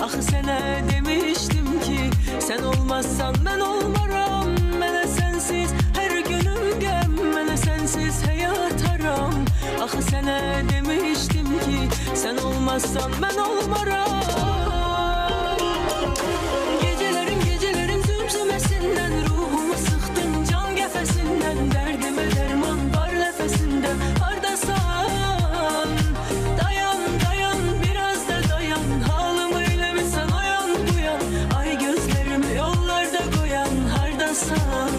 Axı sənə demişdim ki, sən olmazsan mən olmaram. Mənə sənsiz hər günüm qəm, mənə sənsiz həyat haram. Axı sənə demişdim ki, sən olmazsan mən olmaram. Gecələrim gecələrim zümzüməsindən, ruhumu sıxdın can qəfəsindən. Dərdimə dərman var nəfəsində, hardasan? Dayan dayan biraz da dayan, halımı eləmirsən oyan buyan. Ay gözlərimi yollarda qoyan, hardasan?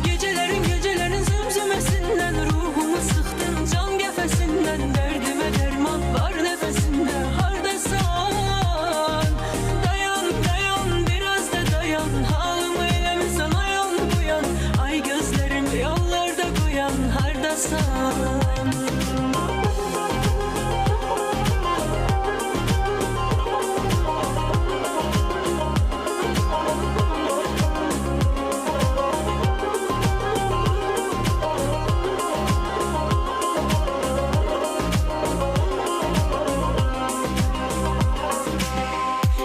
Gecələrin gecələrin zümzüməsindən, ruhumu sıxdın can qəfəsindən. Dərdimə dərman var nəfəsində, hardasan? Dayan dayan biraz da dayan, halımı eləmirsən oyan buyan. Ay gözlərimi yollarda qoyan, hardasan?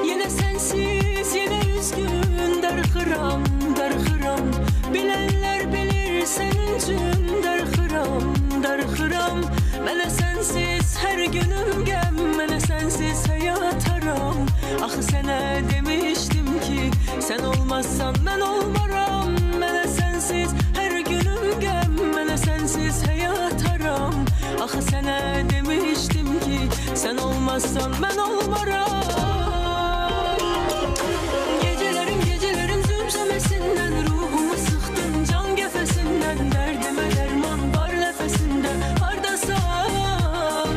Yine sensiz, yine üzgün, darxıram, darxıram. Bilenler bilir senin için darxıram, darxıram. Mənə sensiz her günüm gəm, mənə sensiz hayat haram. Axı sənə demiştim ki, sen olmazsan ben olmaram. Mənə sensiz her günüm gəm, mənə sensiz hayat haram. Axı sənə demiştim ki, sen olmazsan ben olmaram. Gecələrim gecələrim zümzüməsindən, ruhumu sıxdın can qəfəsindən. Dərdimə dərman var nəfəsində, hardasan?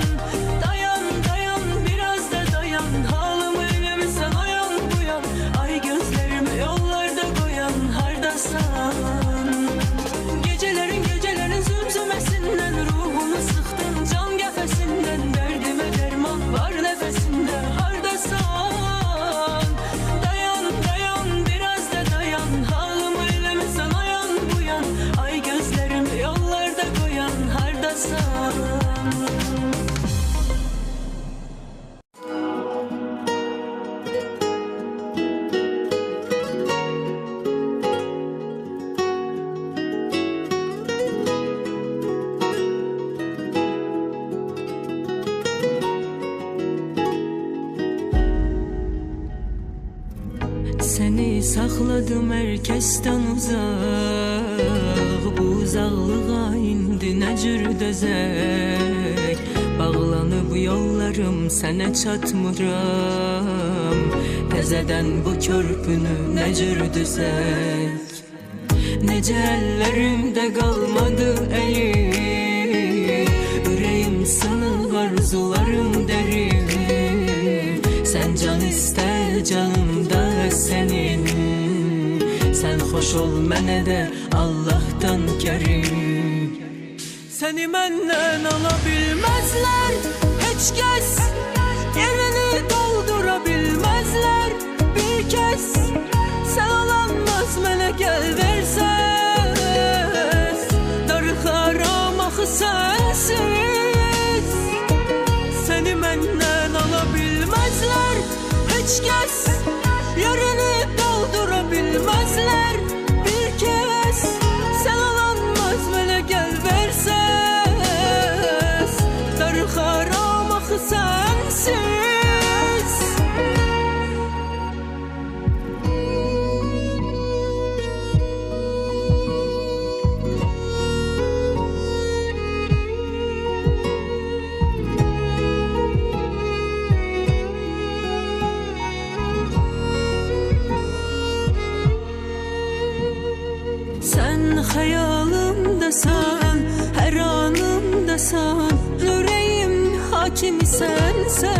Dayan dayan biraz da dayan, halımı eləmirsən oyan buyan. Ay gözlərimi yollarda qoyan, hardasan? Gecələrin gecələrin zümzüməsindən, ruhumu sıxdın can qəfəsindən. Dərdimə dərman var nəfəsində, hardasan? Dayan dayan biraz da dayan, halımı eləmirsən oyan buyan. Ay gözlərimi yollarda qoyan, hardasan? Seni saxladım herkesten uzaq. Bu uzaqlığa indi nə cür dözək? Bağlanıb yollarım, sənə çatmıram. Təzədən bu körpünü nə cür düzək? Necə əllərimdə qalmadı əlim, ürəyim sınıq, arzularım dərin. Sen can iste canımda senin, sen hoş ol mənə də Allah'tan kerim. Seni məndən alabilmezler, heç kəs yerini doldurabilmezler. Bir kez sen alanmaz mənə gəl versən, darıxaram axı sensiz. Seni məndən alabilmezler, heç kəs yerini doldurabilmezler. Bir kez sen alanmaz mənə gəl versən, darıxaram axı sensiz. Sen hayalımdasan, her anımdasan, yüreğim hakimi sensen.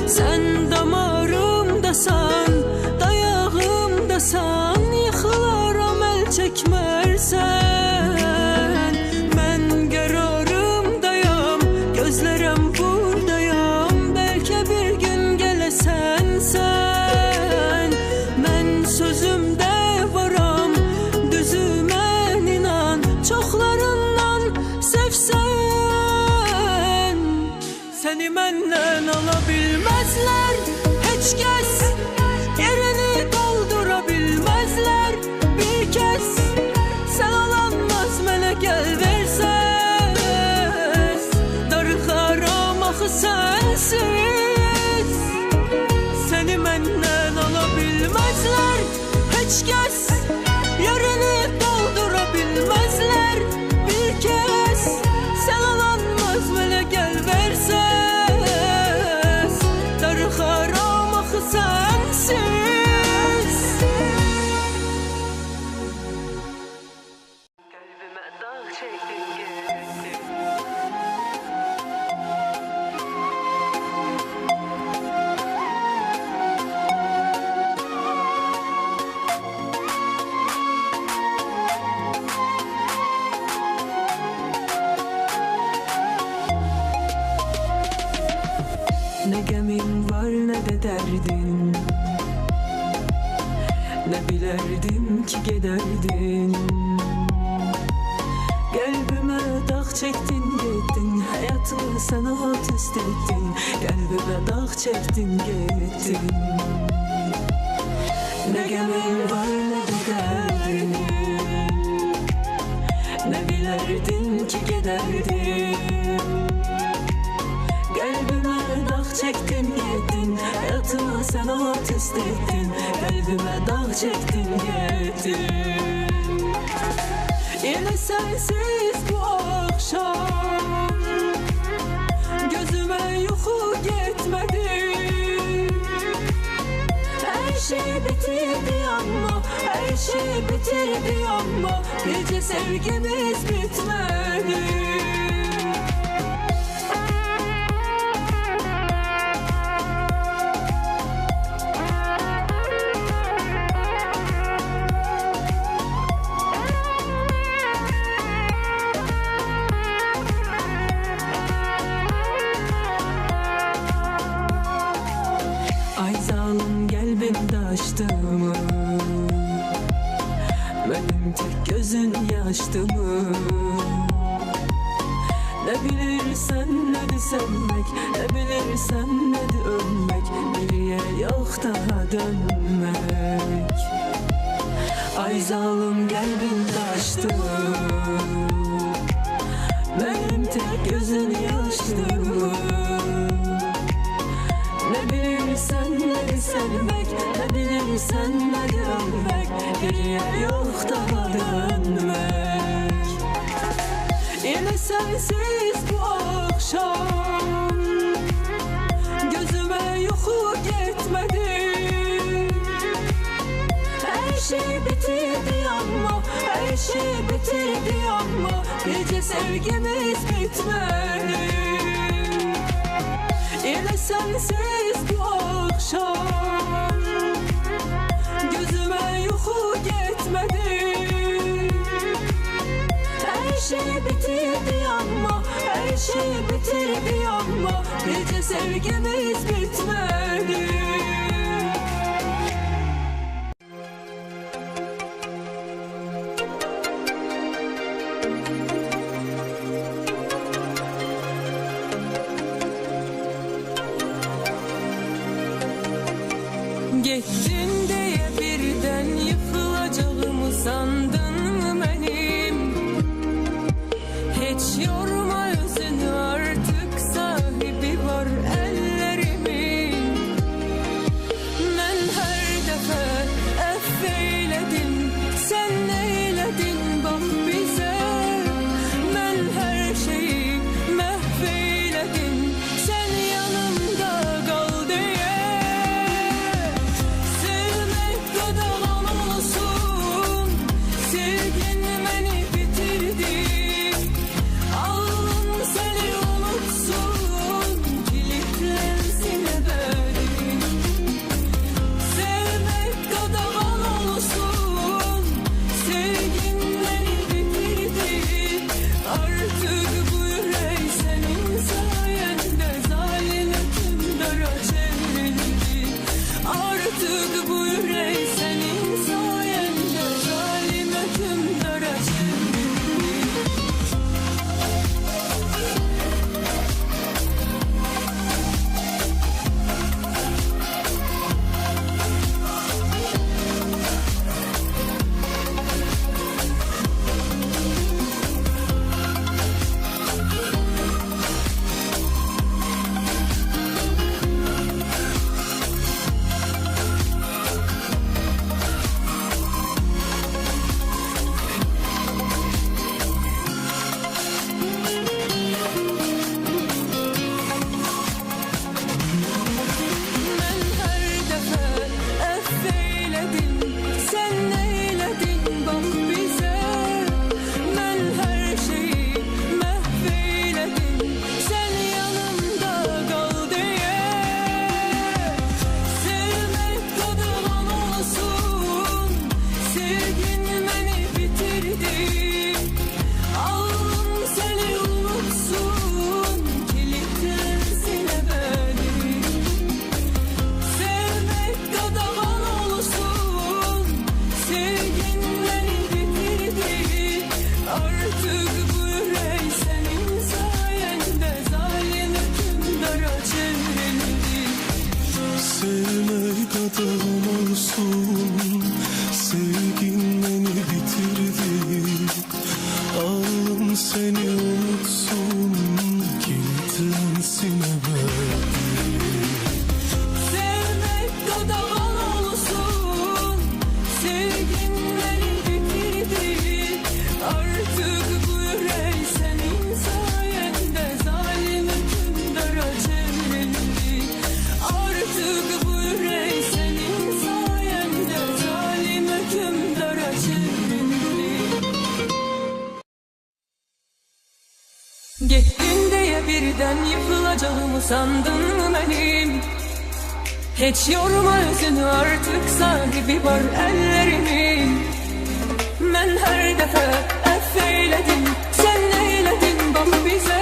Sen damarımdasan, dayağımdasan, yıkılaram el çekmersen. Ben kararımdayam, gözlerim buradayam, belki bir gün gelesen sen. Ben sözümde varam, düzümen inan, çoklarından sevsen. Seni menden alabilmezler. Ne gemin var ne de derdin, ne bilerdim ki gederdin. Kalbime dağ çektin gittin, hayatımı sana alt üst ettin. Kalbime dağ çektin gittin. Ne gemin var ne de derdin, ne bilerdim ki gederdin. Kalbime dağ çektin gittin, hayatımı sen alt üst ettin. Kalbime dağ çektin gittin. Yine sensiz bu akşam gözüme uyku gitmedi. Her şey bitirdi ama, her şey bitirdi ama gece sevgimiz bitmedi. Ay zalim kalbimde açtımı, benim tek gözün yaştı mı? Ne bilirsen ne de sevmek, ne bilirsen ne de ölmek. Bir yer yok daha dönmek. Ay zalim kalbimde açtımı, benim tek gözün yaştı mı? Ne bilirsen ne de sevmek, ne bilirsen ne de ölmek. Bir yer yok daha dönmek. Yine sensiz bu akşam gözüme uyku gitmedi. Her şey bitirdi ama, her şey bitirdi ama gece sevgimiz bitmedi. Yine sensiz bu akşam gözüme uyku gitmedi. Her şey bitirdi ama, her şey bitirdi ama gece sevgimiz bitmedi. Gittin diye birden yıkılacağımı sandın mı benim? Hiç yorma özünü, artık sahibi var ellerimin. Ben her defa affeyledim, sen neyledin bak bize. Ben her şeyi mahveyledim, sen yanımda kal diye. Gittin diye birden yıkılacağımı sandın mı benim? Hiç yorma özünü, artık sahibi var ellerimin. Ben her defa affeyledim, sen neyledin bak bize.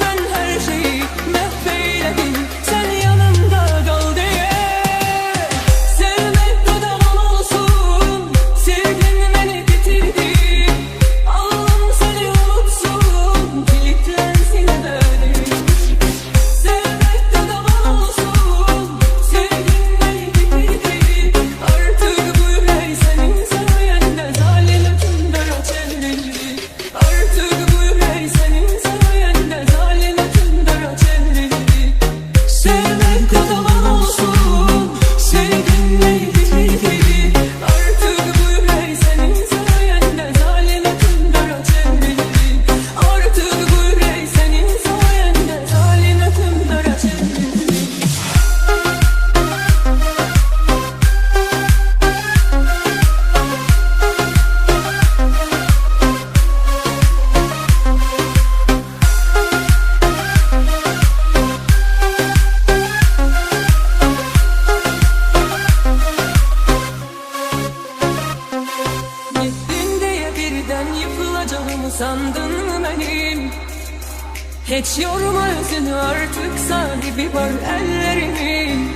Ben her şeyi mahveyledim, sen yanımda kal diye. Sevmek kadar olsun, sevgin beni bitirdi. Allah'ım seni unutsun, kilitlensin ebedi. Sevmek kadar olsun, sevgin beni bitirdi. Artık bu yürek senin sayende zalim hükümdara çevrildi. Artık bu yürek senin sayende zalim hükümdara çevrildi. Sevmek kadar olsun, sevgin beni bitirdi. Artık bu yürek senin sayende zalim hükümdara çevrildi. Artık bu yürek senin sayende zalim hükümdara çevrildi. Gittin diye birden yıkılacağımı sandın mı benim? Hiç yorma özünü, artık sahibi var ellerimin.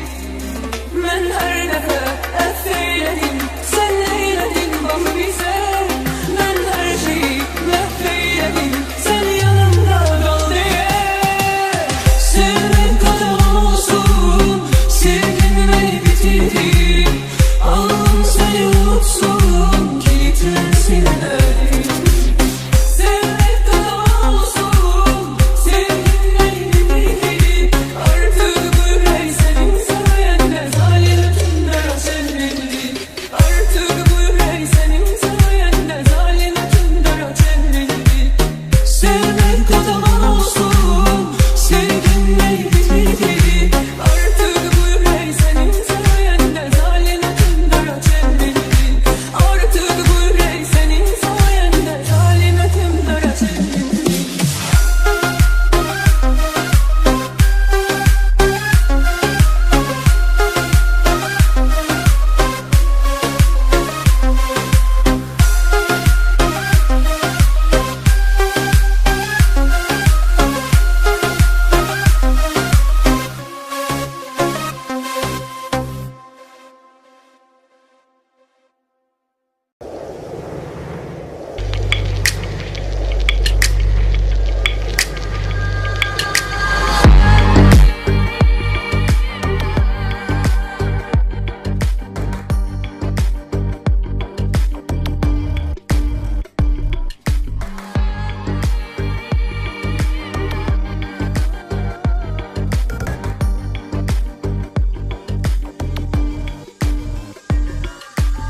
Ben her defa affeyledim, sen neyledin bak bize. Ben her şeyi mahveyledim, sen yanımda kal diye. Sevmek kadar olsun, sevgin beni bitirdi. Allah'ım seni unutsun, kilitlensin ebedi. Sevmek kadar olsun, sevgin beni bitirdi. Artık bu yürek senin sayende zalim hükümdara çevrildi. Artık bu yürek senin sayende zalim hükümdara çevrildi. Sevmek kadar olsun, sevgin beni bitirdi. Artık bu yürek senin sayende zalim hükümdara çevrildi. Artık bu yürek senin sayende zalim hükümdara çevrildi.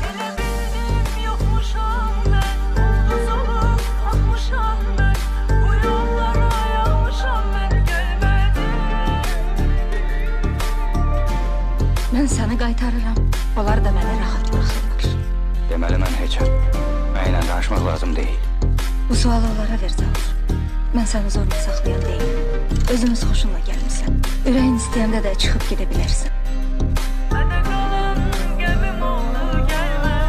Gelebildim yokmuşam ben, ulduz olup kalkmışam ben. Bu yollara yanmışam ben, gelmedim. Mən səni qaytarıram. Onlar da məni rahat buraxırlar. Deməli mən heçəm. Mənlə danışmaq lazım deyil. Bu sualı onlara ver Zavur. Mən səni zorla saxlayan deyiləm. Özümüz xoşunla gəlmisən. Ürəyin istəyəndə də çıxıb gedə bilərsən. Mənə qalan gəmim oldu, gelmedi.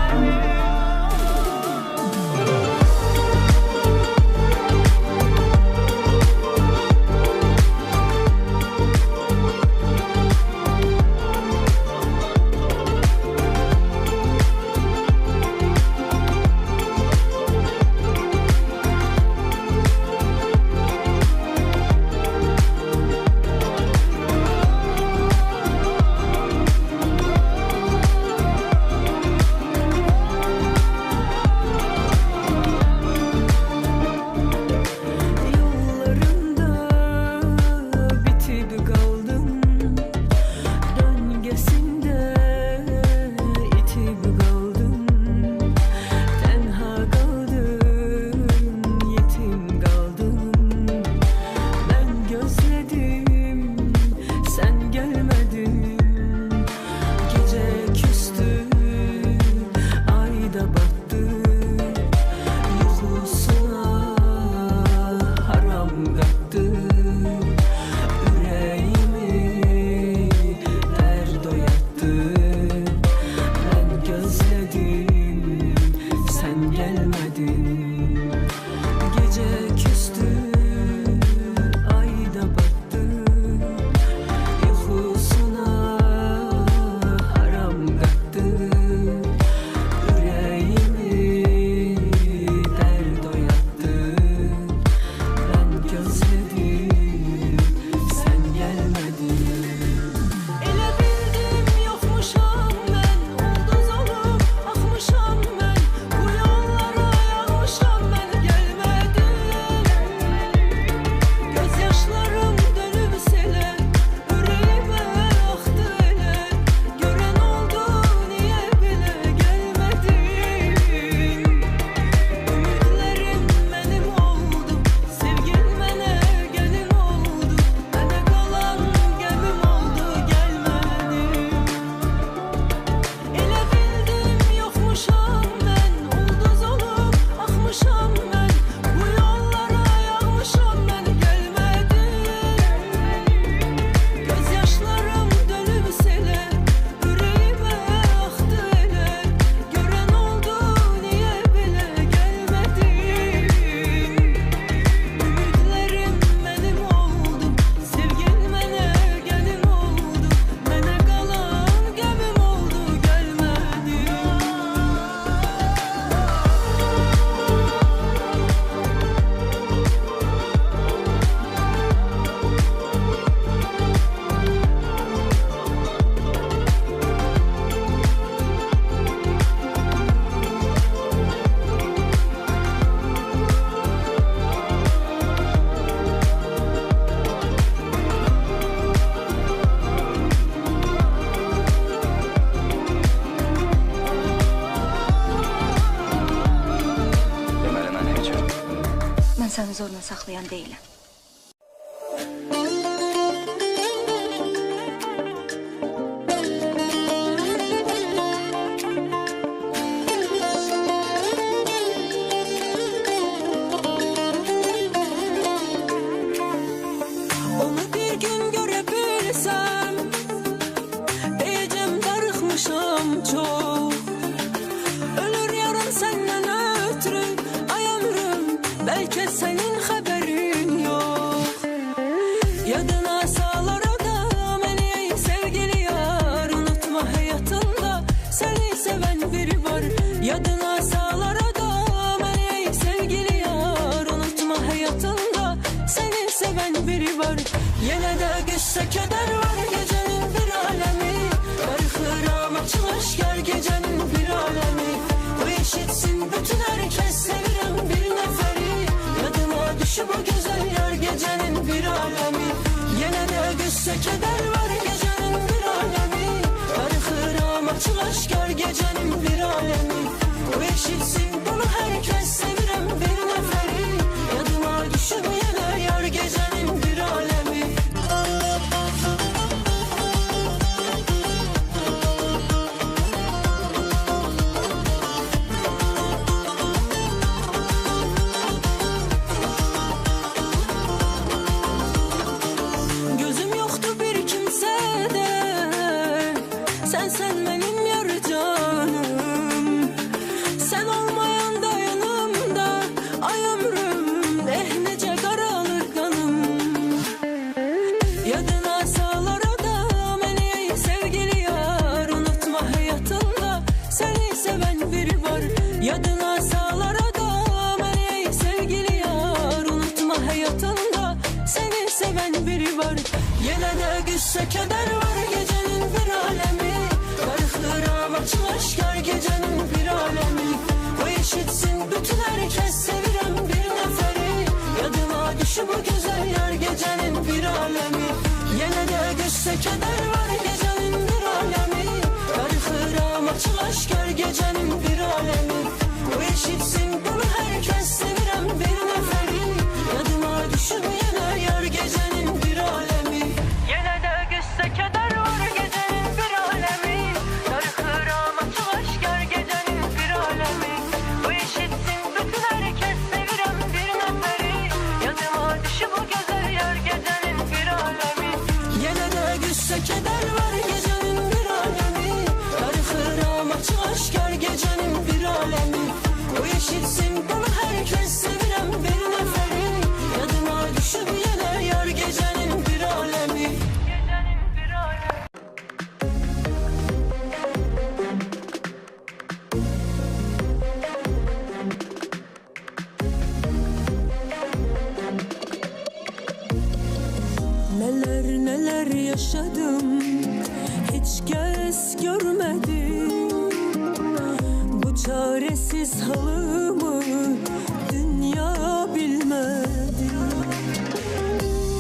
deyiləm. Onu bir gün görebilsem, diyeceğim darıxmışam çok. Ölür yarın senden ötürü, ay ömrüm, belki senin haberin yok. Yadına sağlar adam ey sevgili yar, unutma hayatında seni seven biri var. Yadına sağlar adam ey sevgili yar, unutma hayatında seni seven biri var. Yine de güçse keder var gecenin bir alemi, darıxıram açıq aşkar gecenin bir alemi. Bu eşitsin bütün herkes sevirem bir neferi, yadıma düşüp o güzel yar gecenin bir alemi. Yine de güçse keder var gecenin bir alemi, darıxıram açıq aşkar gecenin bir alemi. Bu eşitsin bunu herkes sevirem bir neferi, yadıma düşüp yine yar gecenin bir alemi. Gözüm yoktu bir kimsede, sen benim yar canım. Sen olmayan da yanımda, ay ömrüm, nece karalır kanım. Yadına sağlar adam ey sevgili yar, unutma hayatında seni seven biri var. Yadına sağlar adam ey sevgili yar, unutma hayatında seni seven biri var. Yine de güçse keder var gecenin bir alemi, darıxıram açıq aşkar gecenin bir alemi. O eşitsin bütün herkes sevirem bir neferi, yadıma düşüp o güzel yar gecenin bir alemi. Yine de güçse keder var gecenin bir alemi, darıxıram açıq aşkar gecenin bir alemi. O eşitsin bunu herkes sevirem bir neferi, yadıma düşüp yine yar gecenin bir alemi. Yine de güçse keder var gecenin bir alemi, darıxıram açıq aşkar gecenin bir alemi. Bu eşitsin bütün herkes sevirem bir neferi, yadıma düşüp o güzel yar gecenin bir alemi. Yine de güçse keder var gecenin bir alemi, darıxıram açıq aşkar gecenin bir alemi. Bu eşitsin bunu herkes sevirem bir neferi, yadıma düşüp yine yar gecenin bir alemi. Gecenin bir alemi. Neler neler yaşadım, hiç kez görmedim. Bu çaresiz halımı dünya bilmedi.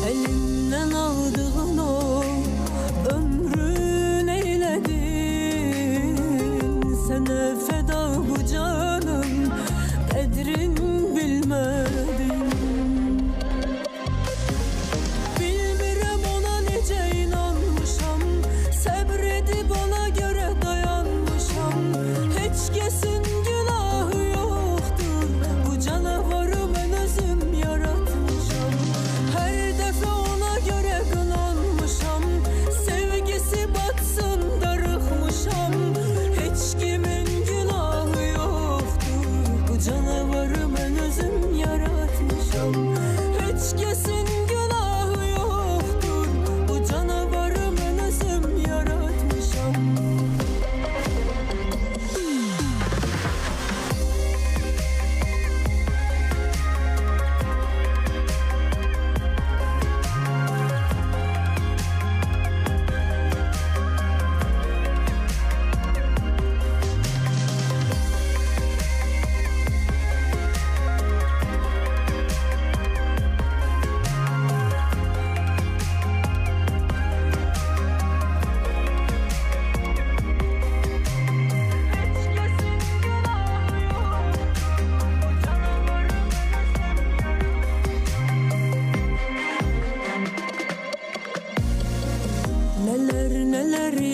Elimden aldığın o ömrün eyledin. Sana feda bu canım, kadrin bilmedin. Bilmirəm ona necə inanmışam, səbredib ona göre dayanmışam. Heç kesin günahı yoktur bu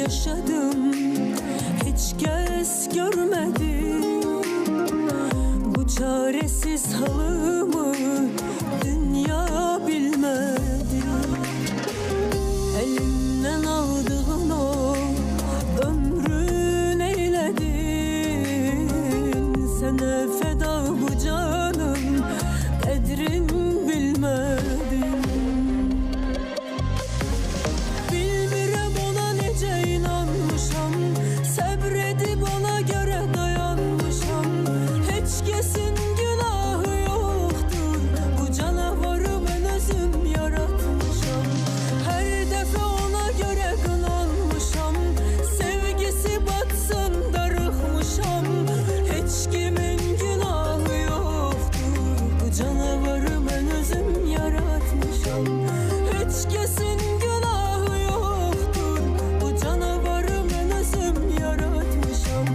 yaşadım, hiç kez görmedim. Bu çaresiz halımı dünya bilmedi. Elimden aldığın o ömrün eyledin. Sana feda bu canım, kadrin bilmedin. Bilmirəm ona necə inanmışam, səbredib ona göre dayanmışam. Heç kesin günahı yoktur, bu canavarı ben özüm yaratmışam. Her defa ona göre kınanmışam, sevgisi batsın darıxmışam. Heç kimin günahı yoktur, bu canavarı ben özüm yaratmışam. Heç kesin günahı yoktur, bu canavarı ben özüm yaratmışam.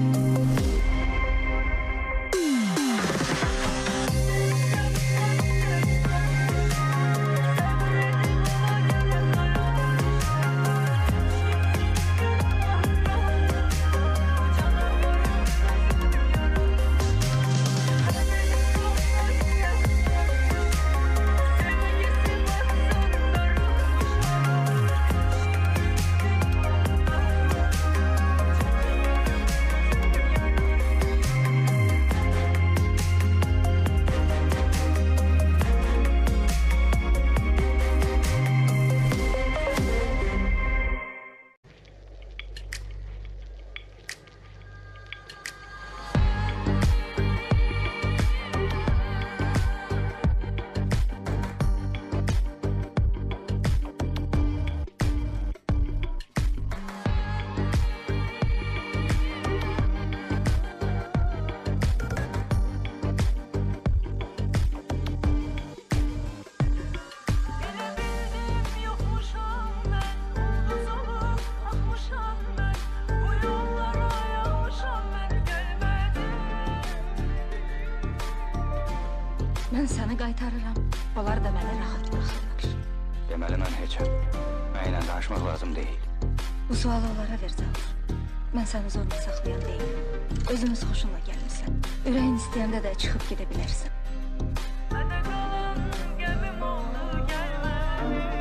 Mən səni qaytarıram. Onlar da məni rahat buraxırlar. Deməli mən heç. Mənimlə danışmaq lazım deyil. Bu sualı onlara ver Zavur. Mən səni zorla saxlayan deyim. Özümüz xoşunla gəlmişsən. Ürəyin istəyəndə də çıxıb gedə bilərsən. Mənə qalan gəmim oldu gəlmədi.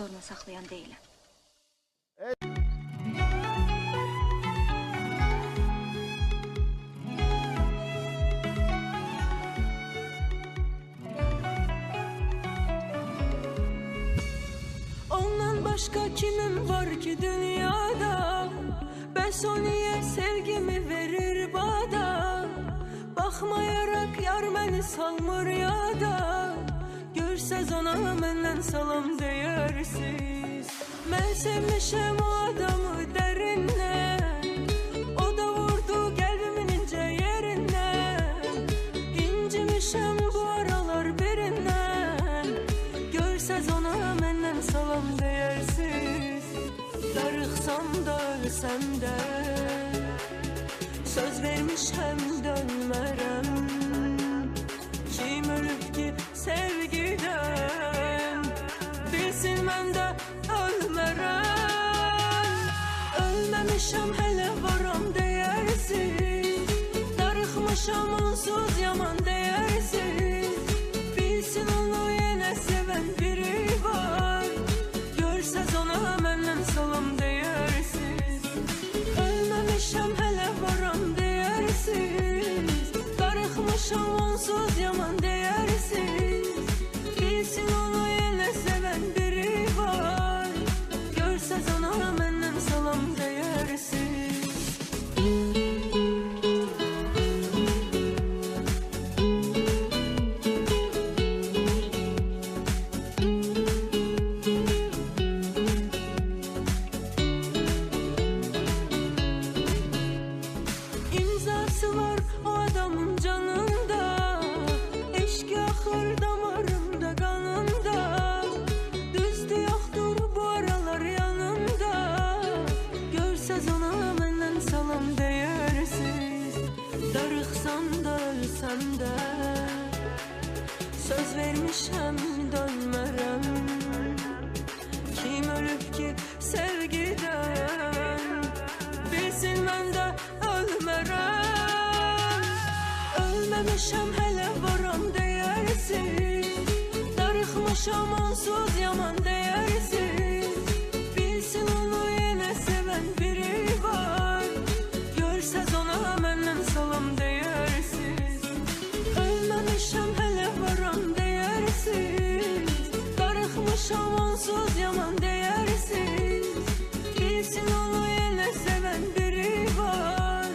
zorla saxlayan deyiləm. Ondan başka kimim var ki dünyada? Bəs o niye sevgimi verir bana? Bakmayarak yar məni salmır yada. Görsəz ona məndən salam deyərsiz. Mən sevmişəm o adamı dərindən. O da vurdu qəlbimin incə yerindən. İncimişəm bu aralar birindən. Görsəz ona məndən salam deyərsiz. Darıxsam da ölsəm də söz vermişəm dönmərəm. Kim ölüb ki sevgiden, bilsin mən də ölmərəm. Ölməmişəm hələ varam deyərsiz. Darıxmışam onsuz yaman deyərsiz. Bilsin onu yenə sevən biri var. Görsəz ona məndən salam deyərsiz. Ölməmişəm hələ varam deyərsiz. Darıxmışam onsuz yaman deyərsiz. Bilsin onu yenə sevən biri var. Görsəz ona məndən salam deyərsiz. İmzası var o adamın canında. Eşki axır damarımda kanında. Düzdü yoxdur bu aralar yanımda. Görsəz ona məndən salam deyərsiz. Darıxsam da ölsəm də söz vermişəm dönmərəm. Kim ölüb ki sevgiden, bilsin mən də ölmərəm. Ölməmişəm hələ varam deyərsiz. Darıxmışam onsuz yaman deyərsiz. Bilsin onu yenə sevən biri var. Görsəz ona məndən salam deyərsiz. Ölməmişəm hələ varam deyərsiz. Darıxmışam onsuz yaman deyərsiz. Bilsin onu yenə sevən biri var.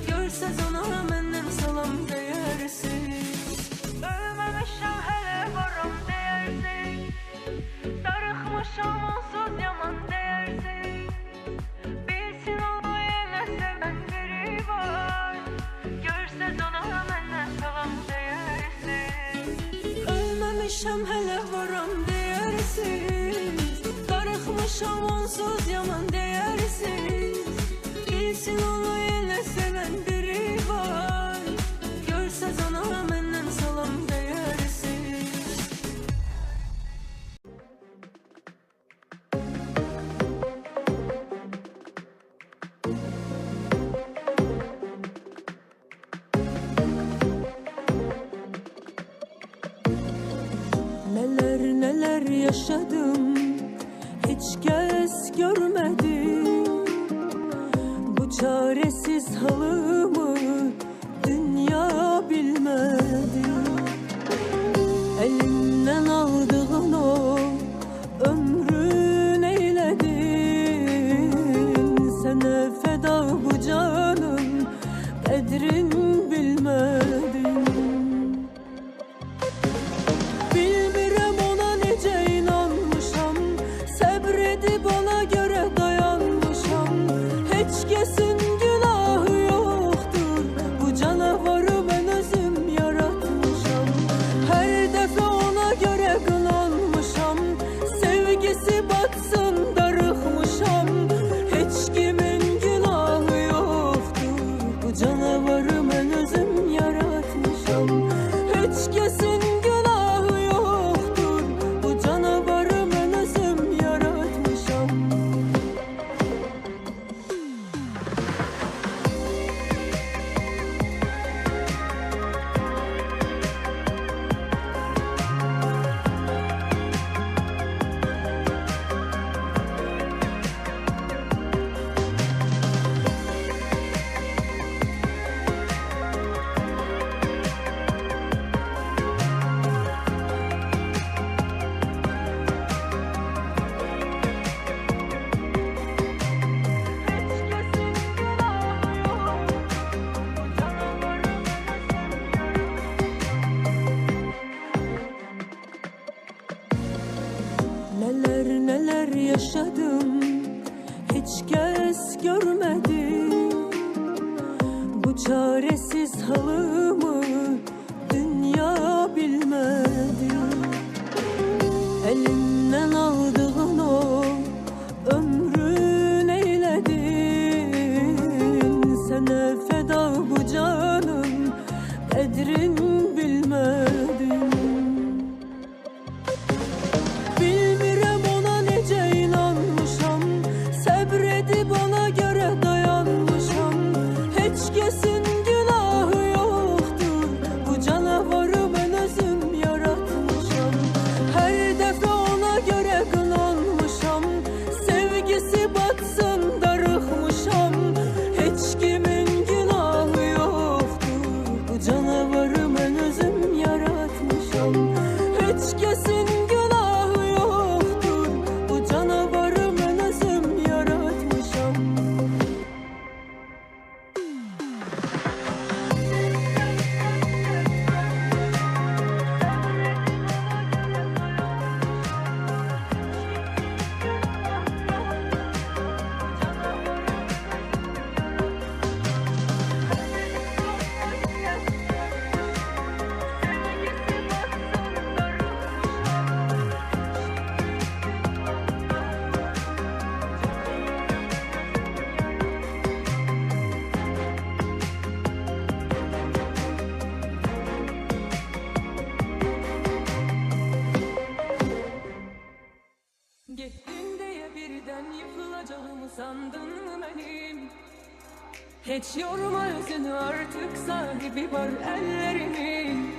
Görsəz ona məndən salam deyərsiz. Ölməmişəm hələ varam deyərsiz. Darıxmışam onsuz yaman deyərsiz. Bilsin onu yenə sevən biri var. Görsəz ona məndən salam deyərsiz. Ölməmişəm hələ varam deyərsiz. Darıxmışam onsuz yaman deyərsiz. Bilsin onu yenə sevən biri var. Görsəz ona məndən salam deyərsiz. Neler neler yaşadım, hiç kez görmedim. Bu çaresiz halımı dünya bilmedi. Elimden aldığın o ömrün eyledin. Sana feda bu canım, kadrin bilmedin. Bilmirəm ona necə inanmışam, səbredib ona görə dayanmışam. Heç kəsin günahı yoxdur, bu canavarı mən özüm yaratmışam. Hər dəfə ona görə qınanmışam, sevgisi batsın darıxmışam. Heç kimin günahı yoxdur, bu canavarı mən özüm yaratmışam. Heç kəsin günahı yoxdur, bu canavarı mən özüm yaratmışam. yaşadım, hiç kez görmedi. Bu çaresiz halımı dünya bilmedi. Elimden aldığın o ömrün eyledin. Sana feda bu canım, kadrin bilmedin. Bilmirəm ona necə inanmışam, səbredib ona görə dayanmışam. Heç kəsin günahı yoxdur, bu canavarı mən özüm yaratmışam. Hər dəfə ona görə qınanmışam, sevgisi batsın darıxmışam. Heç kimin günahı yoxdur, bu canavarı mən özüm yaratmışam. Heç kəsin günahı yoxdur, bu canavarı mən özüm yaratmışam. Gittin diye birden yıkılacağımı sandın mı benim? Hiç yorma özünü, artık sahibi var ellerimin.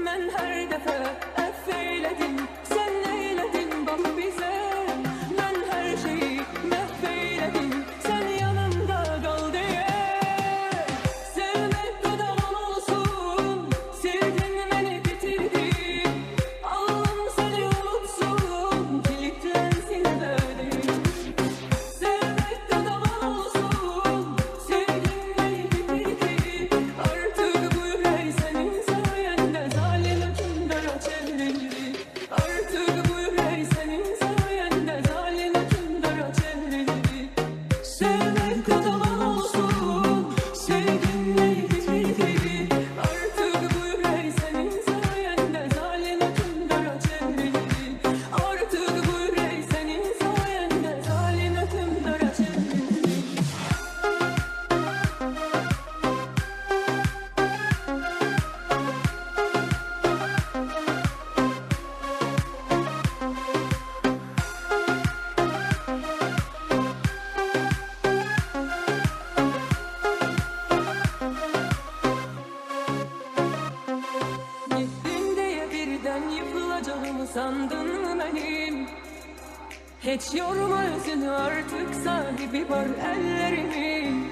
Ben her defa affeyledim, sen neyledin bak bize. Ben her şeyi mahveyledim, sen yanımda kal diye. Sevmek kadar olsun, sevdin beni bitirdin. Allah'ım seni unutsun, kilitlensin dedim. Sevmek kadar olsun, sevdin beni bitirdin. Artık bu yürek senin sayende zalim hükümdara çevrildi. Artık bu yürek senin sayende zalim hükümdara çevrildi. Sevmek kadar olsun, sevdin beni bitirdin. Artık bu yürek senin sayende zalim hükümdara çevrildi. Artık bu yürek senin sayende zalim hükümdara çevrildi. Gittin diye birden yıkılacağımı sandın mı benim? Hiç yorma özünü, artık sahibi var ellerimin.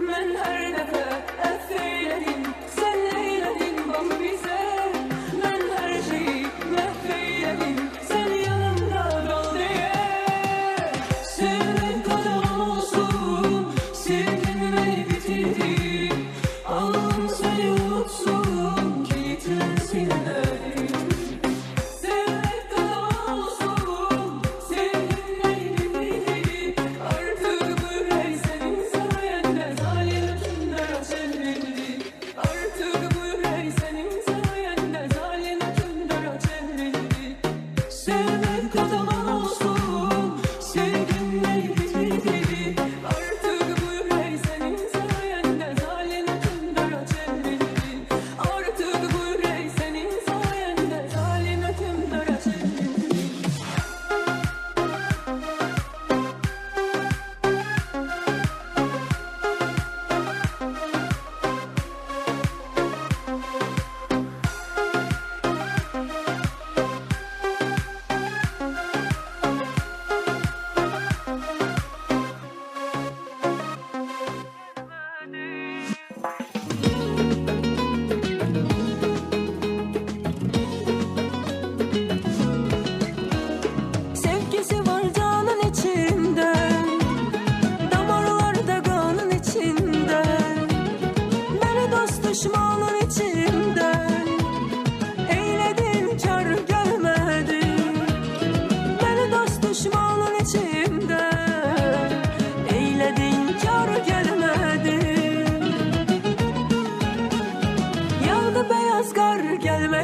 Ben her defa affeyledim, sen neyledin bak bize. Ben her şeyi mahveyledim, sen yanımda kal diye. Sevmek kadar olsun, sevdin beni bitirdin. Allah'ım seni unutsun, kilitlensin dedim. Sevmek kadar olsun, sevdin beni bitirdin. Artık bu yürek senin sayende zalim hükümdara çevrildi.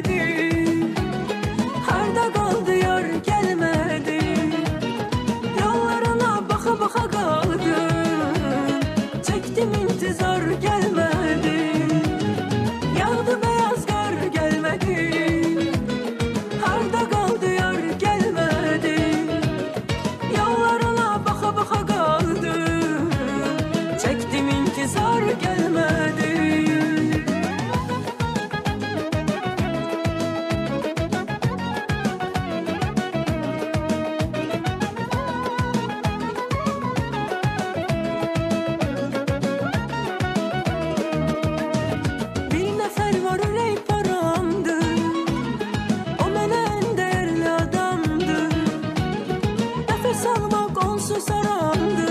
gelmedi. Harda kaldı yar gelmedi. Yollarına baka baka kaldım. Çektim intizar gelmedi. Yağdı beyaz kar gelmedi. Harda kaldı yar gelmedi. Yollarına baka baka kaldım. Çektim intizar gelmedi. Bir nefer var ürey paramdı. O mənə en değerli adamdı. Nefes almak onsuz haramdı.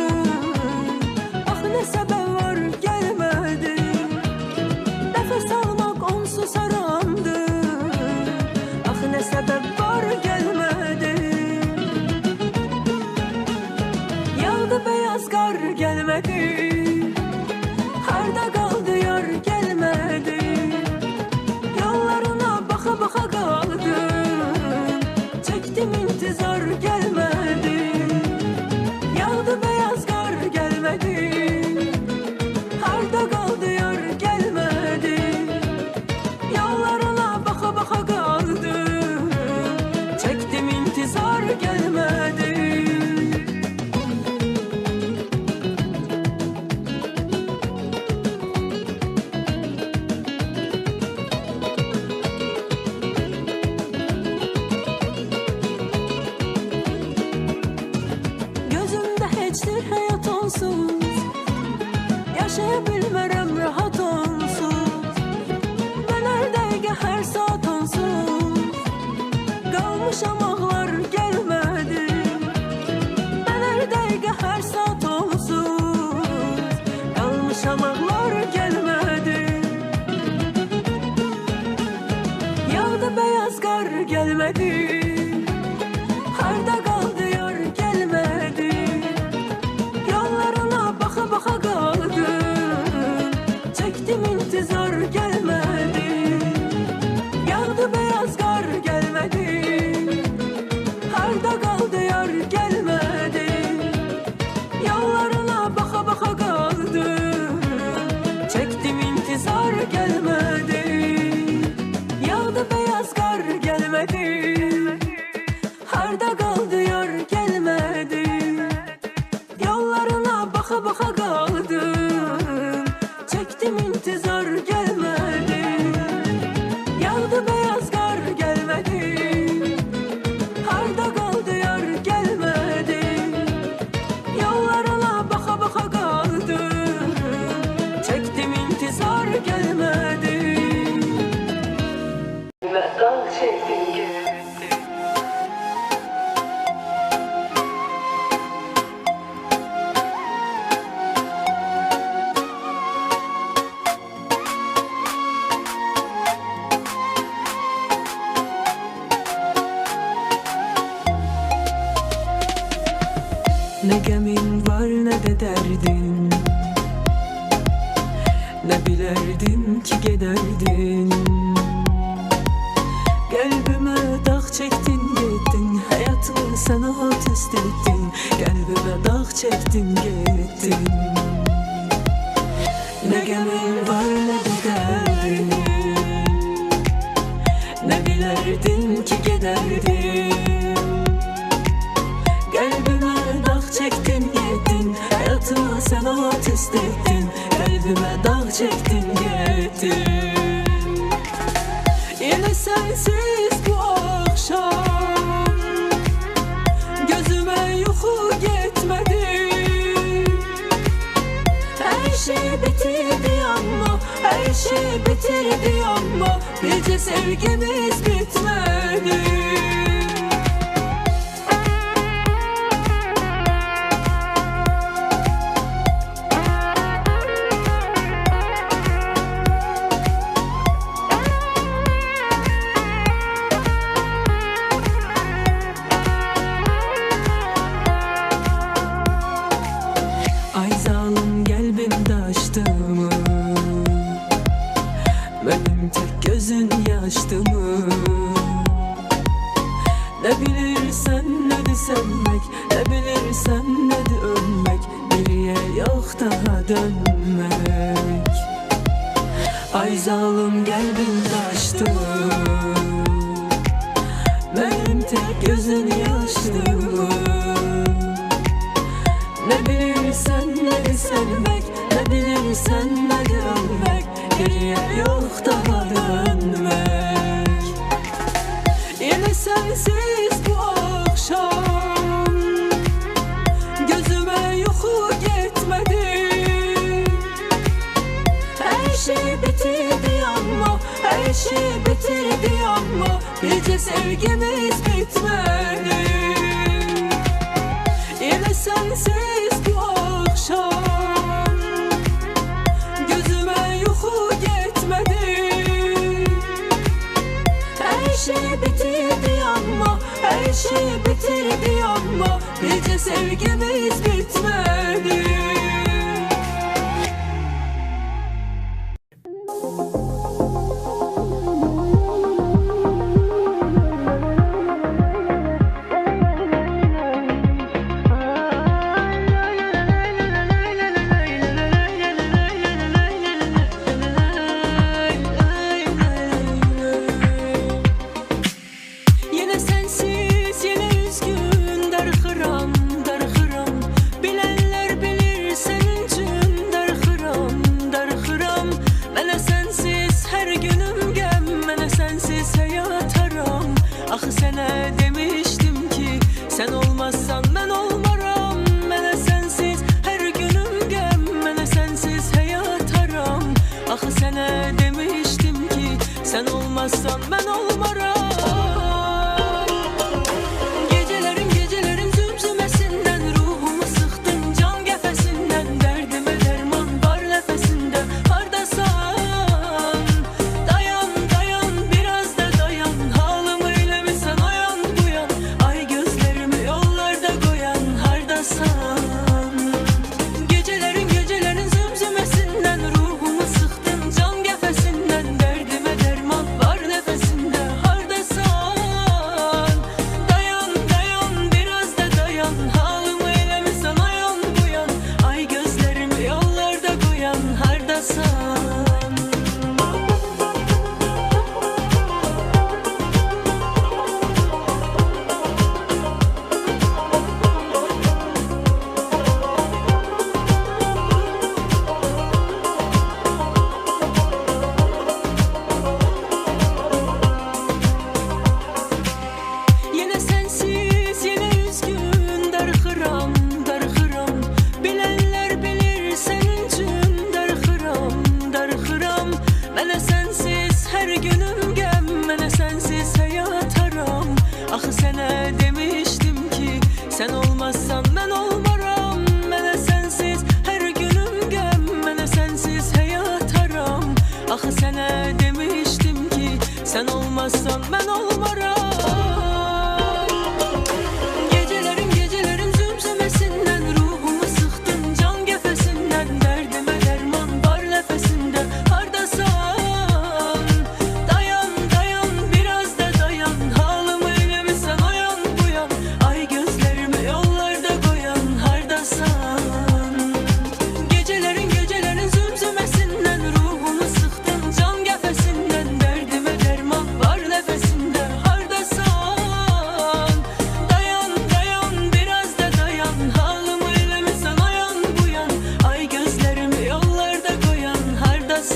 Ah ne sebep var gelmedi. Nefes almak onsuz haramdı. Ah ne sebep var gelmedi. Yağdı beyaz kar gelmedi. Harda kaldı yar gelmedi. Yollarına baka baka kaldım. Çektim intizar gelmedi. Yağdı beyaz kar gelmedi. Harda kaldı yar gelmedi. Yollarına baka baka kaldım. Çektim intizar gelmedi. Gözümde hiçdir hayat onsuz. Yaşayabilmərəm rahat onsuz. Ben her dəqiqə her saat onsuz. Qalmışam ağlar gelmedi. Ben her dəqiqə her saat onsuz. Qalmışam ağlar gelmedi. Yağdı beyaz kar gelmedi. Harda kaldı yar gelmedi. Yollarına baka baka kaldım. Çektim intizar gelmedi. Yağdı beyaz kar gelmedi. Harda kaldı yar gelmedi. Yollarına baka baka kaldım. Çektim intizar gelmedi. Yağdı beyaz kar gelmedi. Harda kaldı yar gelmedi. Yollarına baka baka kaldım. Çektim intizar gelmedi. Yağdı beyaz kar gelmedi. Harda kaldı yar gelmedi. Yollarına baka baka kaldım. Çektim intizar gelmedi. Mesaj çektim gitti. Ne gemin var ne de derdin. Ne bilerdim ki gederdin. Kalbime dağ çektin gittin. Hayatımı sana test ettin. Kalbime dağ çektin gittin. Ne gemin var ne de derdin. Ne bilerdim ki gederdin. Kalbime dağ çektin gittin. Hayatımı sana test ettin. Kalbime dağ çektin gittin. Yine sensiz bu akşam gözüme yuxu getmedi. Her şey bitirdi ama, her şey bitirdi ama gece sevgimiz bitmedi. gözün yaşlı. yaşdı mı? Ne bilirsen ne de sevmek, ne bilirsen ne de ölmek, geriye yok daha dönmek. Ay zalim kalbim taştı, benim tek gözün yaşlı. Ne bilirsen ne de sevmek, ne bilirsen ne de ölmek, geriye yok daha dönmek. Yine sensiz bu akşam gözüme yuhu gitmedi. Her şey bitirdi ama, her şey bitirdi ama gece sevgimiz bitmedi. Yine sensiz bu akşam gözüme yuhu gitmedi. Her şey bitirdi ama, her şey bitirdi ama gece sevgimiz bitmedi. Yine sensiz, yine üzgün, darxıram, darxıram. Bilenler bilir senin için darxıram, darxıram. Mənə sensiz her günüm gəm, mənə sensiz hayat haram. Axı sənə demiştim ki, sen olmazsan ben olmaram. Mənə sensiz her günüm gəm, mənə sensiz hayat haram. Axı sənə demiştim ki, sen olmazsan ben olmaram. Gecelerim gecelerim zümzümesinden, ruhumu sıktın can gefesinden. Derdime derman var nefesinde, hardasan? Dayan dayan biraz da dayan, halımı eylemişsen o yan bu yan. Ay gözlerimi yollarda koyan, hardasan? Gecelerim gecelerin zümzümesinden, ruhumu sıktın can gefesinden. Derdime derman var nefesinde, hardasan? Dayan dayan biraz da dayan, halımı eylemişsen o yan bu yan. Ay gözlerimi yollarda koyan, hardasan? Yine sensiz, yine üzgün, darxıram, darxıram. Bilenler bilir senin için darxıram, darxıram. Mənə sensiz her günüm gəm, mənə sensiz hayat haram. Axı sənə demiştim ki, sen olmazsan ben olmaram. Mənə sensiz her günüm gəm, mənə sensiz hayat haram. Axı sənə demiştim ki, sen olmazsan ben olmaram. Gecelerim gecelerim zümzümesinden, ruhumu sıktın can gefesinden. Derdime derman var nefesinde, hardasan? Dayan dayan biraz da dayan, halımı eylemişsen o yan bu yan. Ay gözlerimi yollarda koyan, hardasan? Gecelerin gecelerin zümzümesinden, ruhumu sıktın can gefesinden. Derdime derman var nefesinde, hardasan? Dayan dayan biraz da dayan, halımı eylemişsen o yan bu yan. Ay gözlerimi yollarda koyan, hardasan?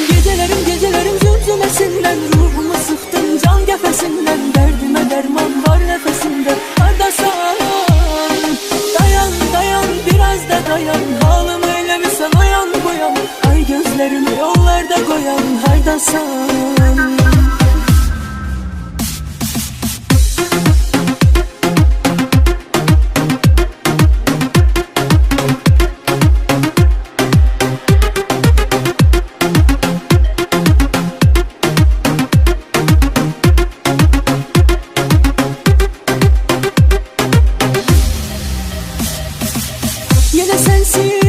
Gecelerim gecelerim zümzümesinden, ruhumu sıktın can gefesinden. Derdime derman var nefesinde, hardasan? Dayan dayan biraz da dayan, halımı eylemişsen o yan bu yan. Ay gözlerimi yollarda koyan, hardasan? Yine sensiz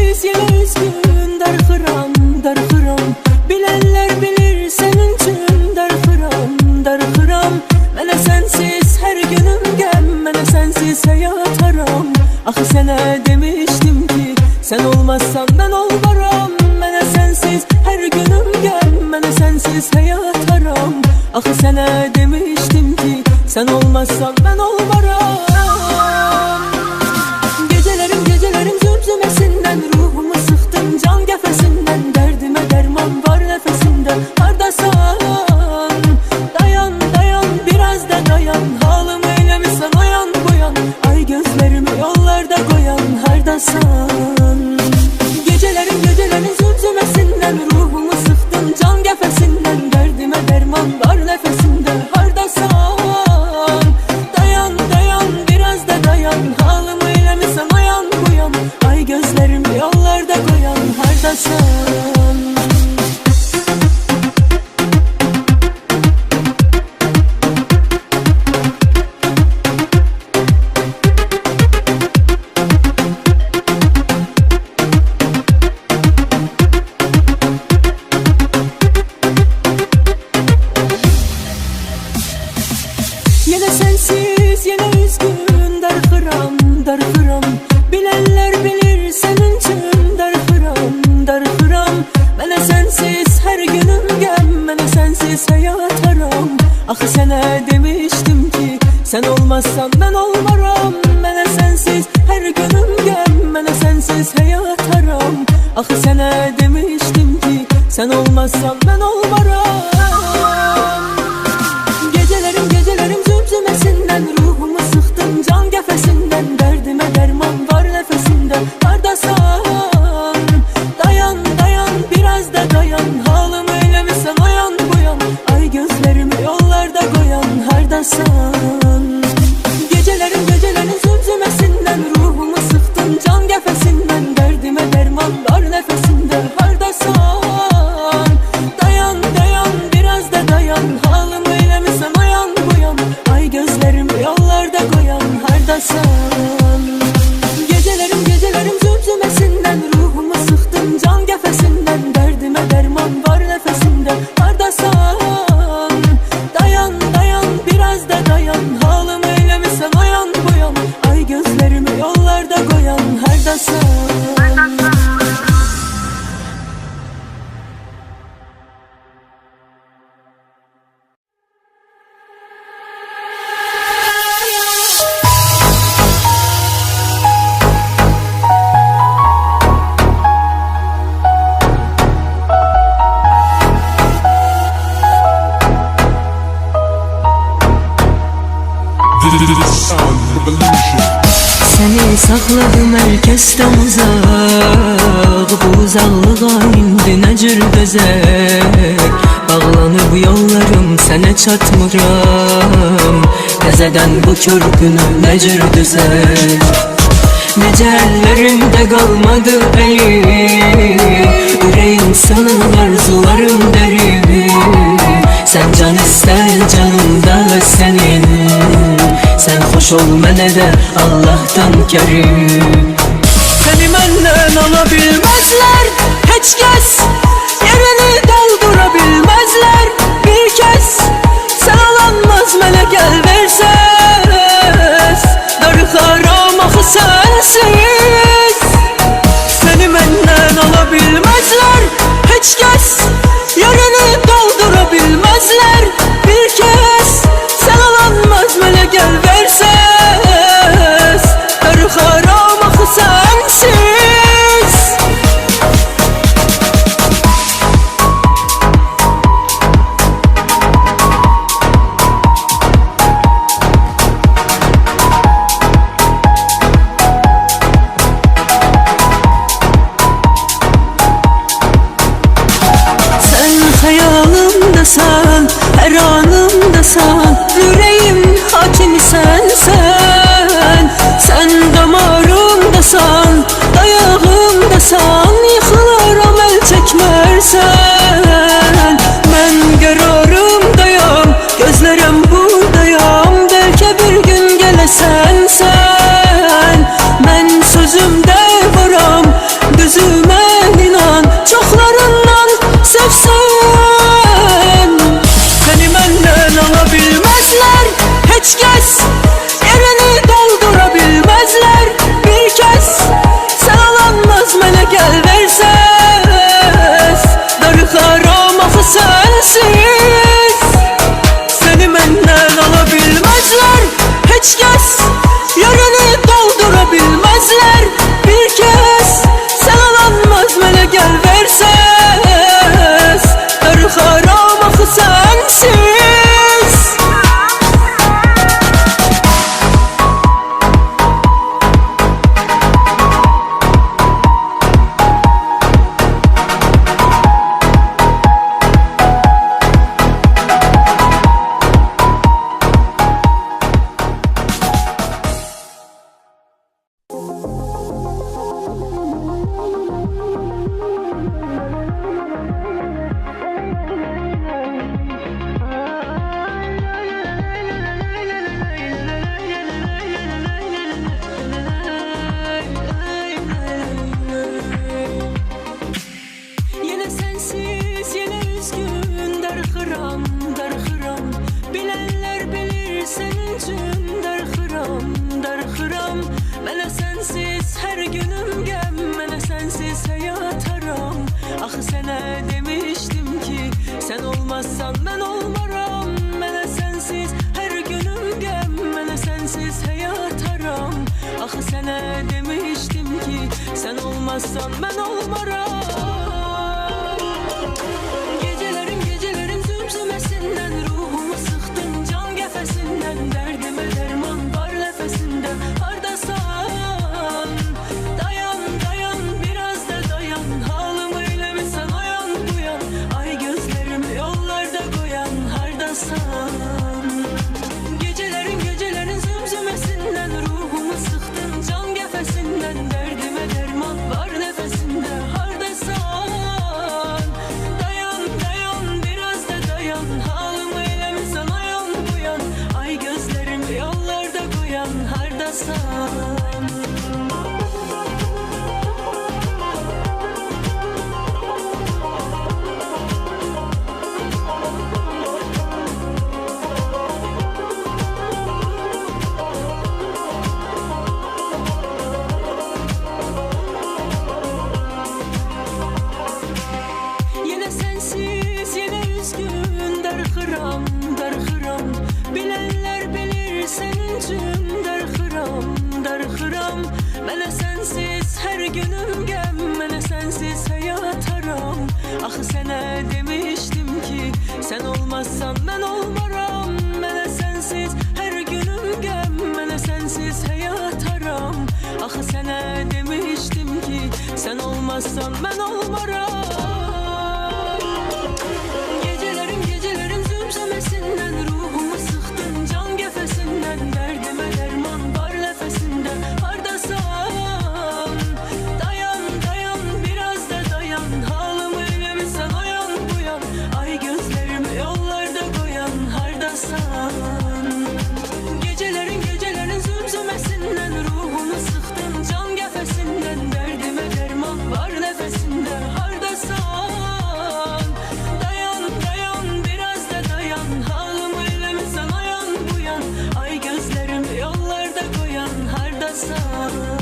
mən olmaram. Mənə sənsiz hər günüm gəm, mənə sənsiz həyat haram. Axı sənə demişdim ki, sən olmazsan mən olmaram. Gecələrim zümzüməsindən, ruhumu sıxdın can qəfəsindən. Dərdimə dərman var nəfəsində, hardasan? Dayan, biraz da dayan, halımı eləmişsən oyan boyan. Ay gözlərimi yollarda qoyan, hardasan? Gecələrim zümzüməsindən, ruhumu sıxdın can qəfəsindən. Dərdimə dərman var nəfəsində, hardasan? Dayan, biraz da dayan, halımı eləmişsən oyan boyan. Ay gözlərimi yollarda qoyan, hardasan? Yenə sənsiz, yenə üzgün, darıxıram. Bilənlər bilir sənin üçün darıxıram. Mənə sənsiz hər günüm gəm, mənə sənsiz həyat haram. Axı sənə demişdim ki, sən olmazsan mən olmaram. Mənə sənsiz hər günüm gəm, mənə sənsiz həyat haram. Axı sənə demişdim ki, sən olmazsan mən olmaram. Gecələrim zümzüməsindən, ruhumu sıxdın can qəfəsindən. Dərdimə dərman var nəfəsində, hardasan? Dayan, biraz da dayan, halımı eləmişsən oyan boyan. Ay gözlərimi yollarda qoyan, hardasan? Gecələrim zümzüməsindən, ruhumu sıxdın can qəfəsindən. Dərdimə dərman var nəfəsində, hardasan? Dayan, biraz da dayan, halımı eləmişsən oyan boyan. Ay gözlərimi yollarda qoyan, hardasan? Gecələrim zümzüməsindən, ruhumu sıxdın can qəfəsindən. Dərdimə dərman var nəfəsində, hardasan? Dayan, biraz da dayan, halımı eləmişsən oyan boyan. Ay gözlərimi yollarda qoyan, hardasan? Səni saxladım hər kəsdən uzaq. Bu uzaqlığa indi nə cür dözək? Bağlanıb yollarım, sənə çatmıram. Təzədən bu körpünü nə cür düzək? Necə əllərimdə qalmadı əlim, ürəyim sənin arzularım dərim. Sən can istər canımda sənin, sən xoş ol mənə də Allah'tan kərim. Səni məndən ala bilməzlər heç kəs, yerini doldura bilməzlər bir kəs. Sən alanmaz mənə gəl versəz, darıxaram axı sənsiz. Səni məndən ala bilməzlər heç kəs, yerini doldura bilməzlər bir kəs. Sən alanmaz mənə gəl versəz, darıxaram axı sənsiz. Xəyalımdasan, hər anımdasan, yüreğim hakimi sənsən. Sən damarımdasan, dayağımdasan, yıxılaram əl çəkmərsən. Mən qərarımdayam, gözlərəm buradayam, bəlkə bir gün gələsən sən. Mən sözümdə varam, düzümə inan, çoxlarından sevsən. Heç kəs yerini doldura bilməzlər bir kəs. Sən alanmaz mənə gəl versən. Axı sənə demişdim ki, sən olmazsan mən olmaram. Mənə sənsiz hər günüm qəm, mənə sənsiz həyat haram. Axı sənə demişdim ki, sən olmazsan mən olmaram. Gecələrim, gecələrim zümzüməsindən ruhumu sıxdın can qəfəsindən. Dərdimə dərman var nəfəsində. Hardasan? Dayan, dayan, biraz da dayan. Halımı eləmirsən oyan buyan. Ay gözlərimi yollarda qoyan. Hardasan? Gecələrim, gecələrin zümzüməsindən ruhumu sıxdın can qəfəsindən. Dərdimə dərman var nəfəsində. Hardasan? Dayan, dayan, biraz da dayan. Halımı eləmirsən oyan buyan. Ay gözlərimi yollarda qoyan. Hardasan? Yine sensiz, yine üzgün. Darxıram, darxıram. Bilenler bilir senin üçün. Darxıram, darxıram. Mənə sənsiz hər günüm qəm, mənə sənsiz həyat haram. Axı sənə demişdim ki, sən olmazsan mən olmaram. Mənə sənsiz hər günüm qəm, mənə sənsiz həyat haram. Axı sənə demişdim ki, sən olmazsan mən olmaram. Gecələrim, gecələrim zümzüməsindən ruhumu sıxdın can qəfəsindən. Dərdimə dərman var nəfəsində. Hardasan? Dayan, dayan, biraz da dayan. Halımı eləmirsən oyan buyan. Ay gözlərimi yollarda qoyan. Hardasan? Gecələrin, gecələrin zümzüməsindən ruhumu sıxdın can qəfəsindən. Dərdimə dərman var nəfəsində. Hardasan? Dayan, dayan, biraz da dayan. Halımı eləmirsən oyan buyan. Ay gözlərimi yollarda qoyan. Hardasan?